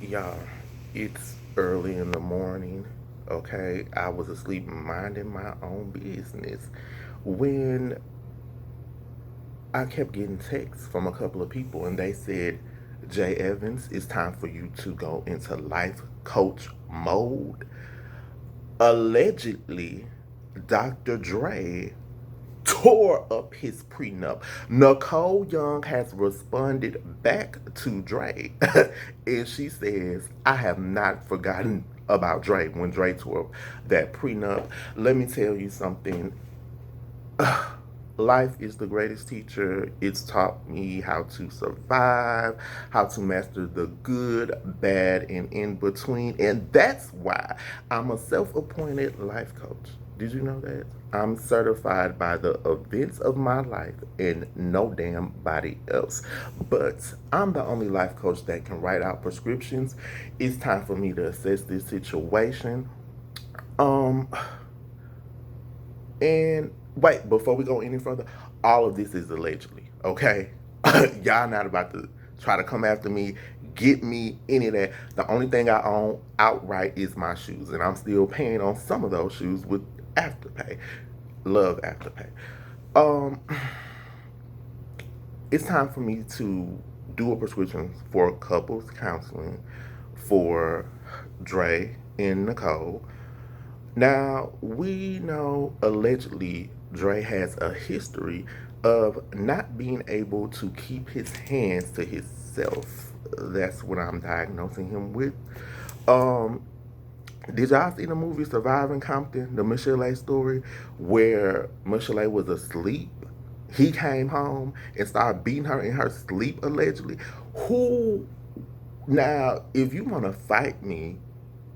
Y'all, it's early in the morning, okay? I was asleep minding my own business when I kept getting texts from a couple of people and they said, J.Evans, it's time for you to go into life coach mode. Allegedly, Dr. Dre tore up his prenup. Nicole Young has responded back to Dre, and she says, I have not forgotten about Dre when Dre tore up that prenup. Let me tell you something. Life is the greatest teacher. It's taught me how to survive, how to master the good, bad, and in between. And that's why I'm a self appointed life coach. Did you know that? I'm certified by the events of my life and no damn body else. But I'm the only life coach that can write out prescriptions. It's time for me to assess this situation. Um, and wait, before we go any further, all of this is allegedly, okay? Y'all not about to try to come after me, get me, any of that. The only thing I own outright is my shoes, and I'm still paying on some of those shoes with Afterpay. Love Afterpay. Um, it's time for me to do a prescription for couples counseling for Dre and Nicole. Now, we know allegedly Dre has a history of not being able to keep his hands to himself. That's what I'm diagnosing him with. Um, did y'all see the movie Surviving Compton, the Michelle story, where Michelle was asleep? He came home and started beating her in her sleep, allegedly. Who, now, if you want to fight me,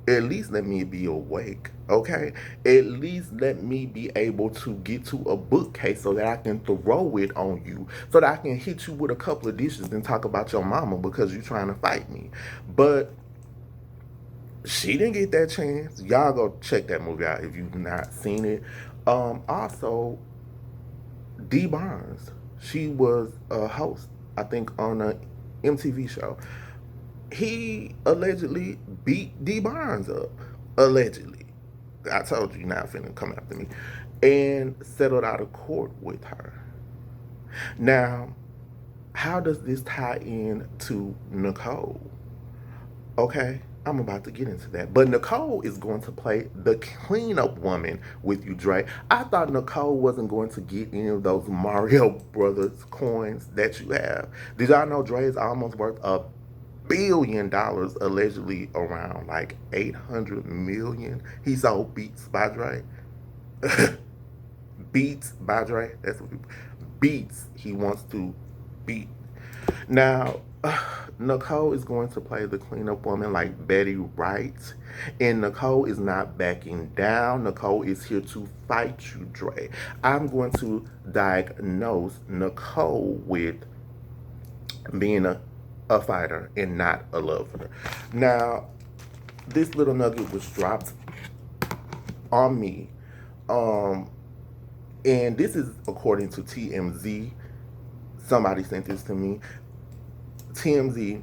at least let me be awake, okay? At least let me be able to get to a bookcase so that I can throw it on you, so that I can hit you with a couple of dishes and talk about your mama because you're trying to fight me. But she didn't get that chance. Y'all go check that movie out if you've not seen it. Also, Dee Barnes, she was a host, I think, on a MTV show. He allegedly beat Dee Barnes up. Allegedly. I told you, you're not finna come after me. And settled out of court with her. Now, how does this tie in to Nicole? Okay, I'm about to get into that. But Nicole is going to play the cleanup woman with you, Dre. I thought Nicole wasn't going to get any of those Mario Brothers coins that you have. Did y'all know Dre is almost worth $1 billion, allegedly around like 800 million? He sold Beats by Dre. Beats by Dre. That's what Beats he wants to beat. Now, Nicole is going to play the cleanup woman like Betty Wright. And Nicole is not backing down. Nicole is here to fight you, Dre. I'm going to diagnose Nicole with being a fighter and not a lover. Now, this little nugget was dropped on me. Um, and this is according to TMZ. Somebody sent this to me. TMZ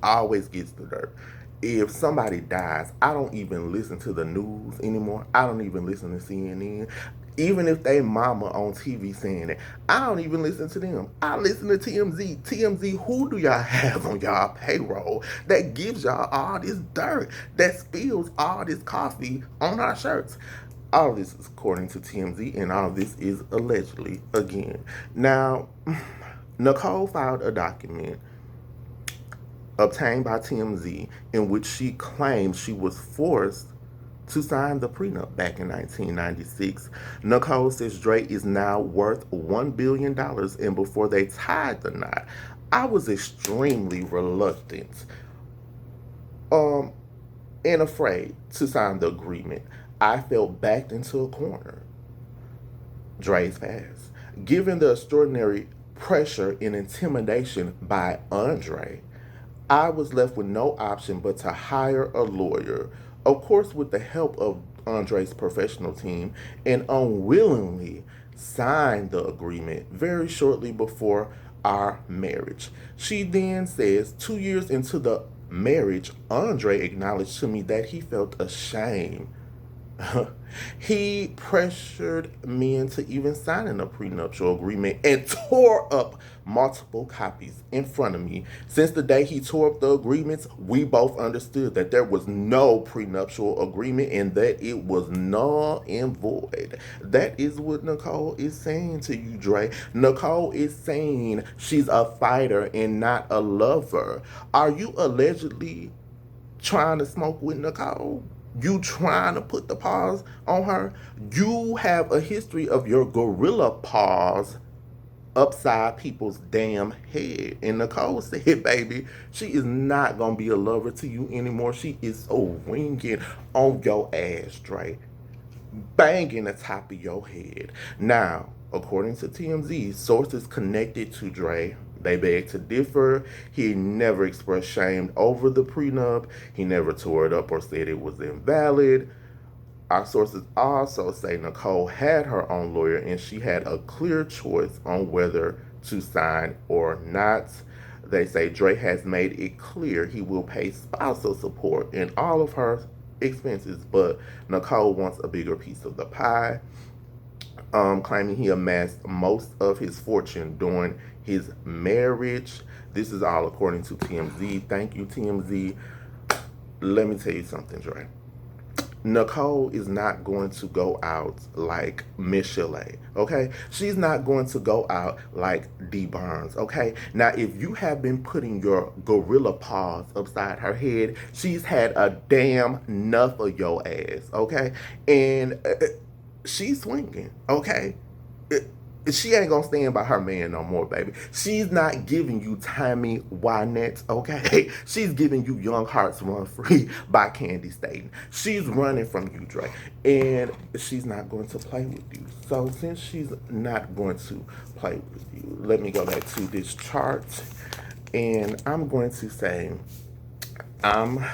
always gets the dirt. If somebody dies, I don't even listen to the news anymore. I don't even listen to CNN. Even if they mama on TV saying it, I don't even listen to them. I listen to TMZ. TMZ, who do y'all have on y'all payroll that gives y'all all this dirt, that spills all this coffee on our shirts? All of this is according to TMZ, and all of this is allegedly again. Now, Nicole filed a document obtained by TMZ in which she claims she was forced to sign the prenup back in 1996. Nicole says Drake is now worth $1 billion, and before they tied the knot, I was extremely reluctant um, and afraid to sign the agreement. I felt backed into a corner. Dre's fast. Given the extraordinary pressure and intimidation by Andre, I was left with no option but to hire a lawyer, of course, with the help of Andre's professional team, and unwillingly signed the agreement very shortly before our marriage. She then says, 2 years into the marriage, Andre acknowledged to me that he felt ashamed. He pressured me into even signing a prenuptial agreement and tore up multiple copies in front of me. Since the day he tore up the agreements, we both understood that there was no prenuptial agreement and that it was null and void. That is what Nicole is saying to you, Dre. Nicole is saying she's a fighter and not a lover. Are you allegedly trying to smoke with Nicole? You trying to put the pause on her? You have a history of your gorilla paws upside people's damn head. And Nicole said, baby, she is not going to be a lover to you anymore. She is so ringing on your ass, Dre, banging the top of your head. Now, according to TMZ, sources connected to Dre, they beg to differ. He never expressed shame over the prenup. He never tore it up or said it was invalid. Our sources also say Nicole had her own lawyer and she had a clear choice on whether to sign or not. They say Dre has made it clear he will pay spousal support and all of her expenses, but Nicole wants a bigger piece of the pie, claiming he amassed most of his fortune during his marriage. This is all according to TMZ. Thank you, TMZ. Let me tell you something, Dre. Nicole is not going to go out like Miss Chalet, okay? She's not going to go out like D. Barnes, okay? Now, if you have been putting your gorilla paws upside her head, she's had a damn enough of your ass, okay? And she's swinging, okay? She ain't gonna stand by her man no more, baby. She's not giving you Tammy Wynette, okay? She's giving you Young Hearts Run Free by Candy Staten. She's running from you, Dre. And she's not going to play with you. So since she's not going to play with you, let me go back to this chart. And I'm going to say I'm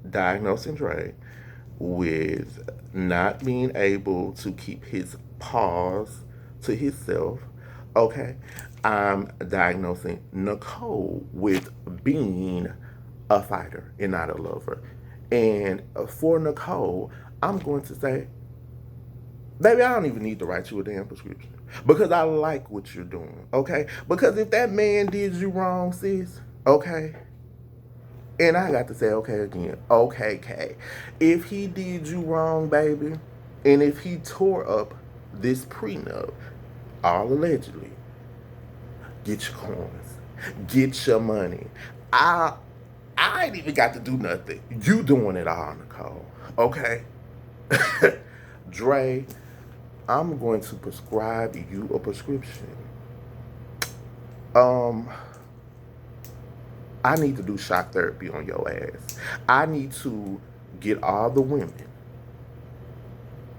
diagnosing Dre with not being able to keep his paws to himself. Okay, I'm diagnosing Nicole with being a fighter and not a lover. And for Nicole, I'm going to say, baby, I don't even need to write you a damn prescription because I like what you're doing. Okay, because if that man did you wrong, sis, okay, and I got to say, okay again, okay, K. If he did you wrong, baby, and if he tore up this prenup, all allegedly, get your coins, get your money. I I ain't even got to do nothing. You doing it all, Nicole. Okay? Dre, I'm going to prescribe you a prescription. Um, I need to do shock therapy on your ass. I need to get all the women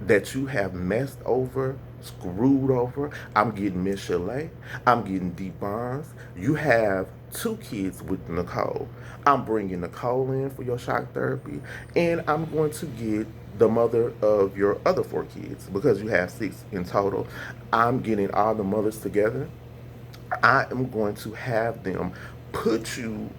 that you have messed over, screwed over. I'm getting Miss Chalet. I'm getting D. Barnes. You have 2 kids with Nicole. I'm bringing Nicole in for your shock therapy. And I'm going to get the mother of your other 4 kids because you have 6 in total. I'm getting all the mothers together. I am going to have them put you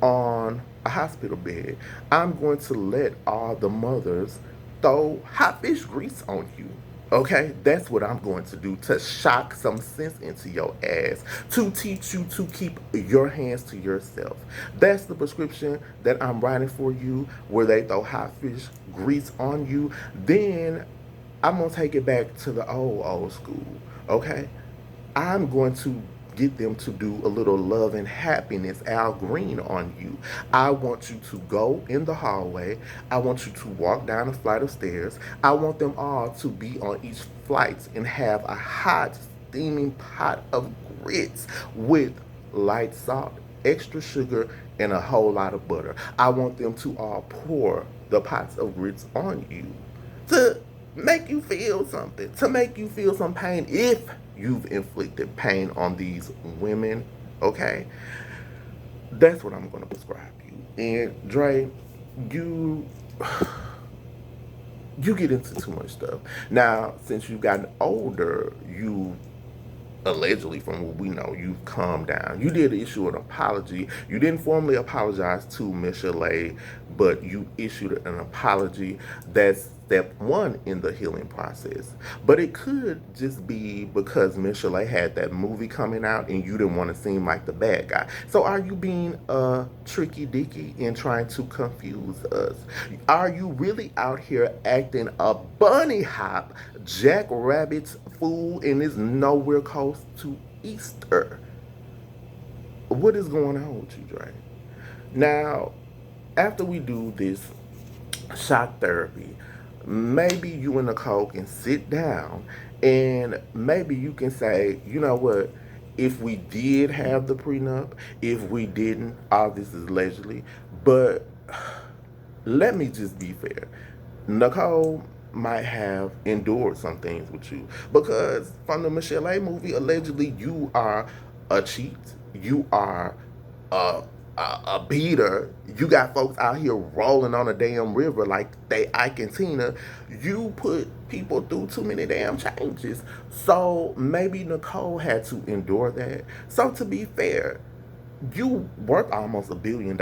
on a hospital bed. I'm going to let all the mothers throw hot fish grease on you. Okay, that's what I'm going to do to shock some sense into your ass, to teach you to keep your hands to yourself. That's the prescription that I'm writing for you, where they throw hot fish grease on you. Then I'm going to take it back to the old school. Okay, I'm going to get them to do a little love and happiness Al Green on you. I want you to go in the hallway. I want you to walk down a flight of stairs. I want them all to be on each flight and have a hot, steaming pot of grits with light salt, extra sugar, and a whole lot of butter. I want them to all pour the pots of grits on you to make you feel something, to make you feel some pain if you've inflicted pain on these women, okay? That's what I'm going to prescribe you. And Dre, you you get into too much stuff. Now, since you've gotten older, you allegedly, from what we know, you've calmed down. You did issue an apology. You didn't formally apologize to Miss Chalet, but you issued an apology. That's step one in the healing process. But it could just be because Miss Chalet had that movie coming out and you didn't want to seem like the bad guy. So are you being a tricky dicky and trying to confuse us? Are you really out here acting a bunny hop, jackrabbit's fool, and it's nowhere close to Easter? What is going on with you, Dre? Now, after we do this shock therapy, maybe you and Nicole can sit down and maybe you can say, you know what, if we did have the prenup, if we didn't, all this is allegedly, but let me just be fair. Nicole might have endured some things with you because from the Michelle A movie, allegedly you are a cheat, you are a, a beater, you got folks out here rolling on a damn river like they Ike and Tina. You put people through too many damn changes. So maybe Nicole had to endure that. So to be fair, you worth almost $1 billion.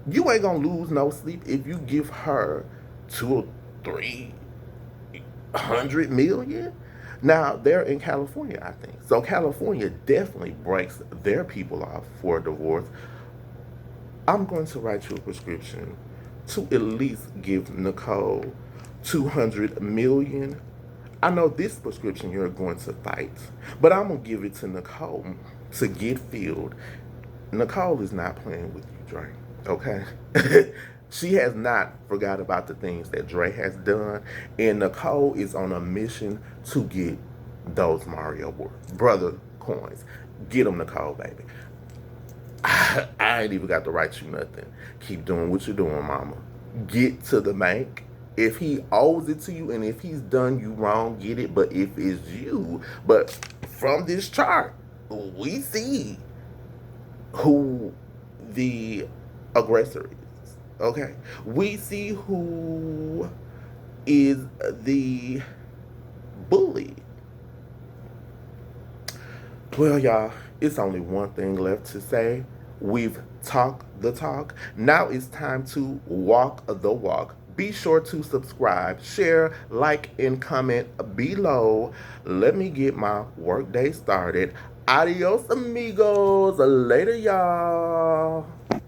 You ain't gonna lose no sleep if you give her 2 or 300 million. Now they're in California, I think. So California definitely breaks their people off for a divorce. I'm going to write you a prescription to at least give Nicole 200 million. I know this prescription you're going to fight, but I'm gonna give it to Nicole to get filled. Nicole is not playing with you, Dre. Okay? She has not forgot about the things that Dre has done, and Nicole is on a mission to get those Mario brother coins. Get them, Nicole, baby. I ain't even got to write you nothing. Keep doing what you're doing, mama. Get to the bank. If he owes it to you and if he's done you wrong, get it. But if it's you, but from this chart, we see who the aggressor is. Okay? We see who is the bully. Well, y'all, it's only one thing left to say. We've talked the talk. Now it's time to walk the walk. Be sure to subscribe, share, like, and comment below. Let me get my workday started. Adios, amigos. Later, y'all.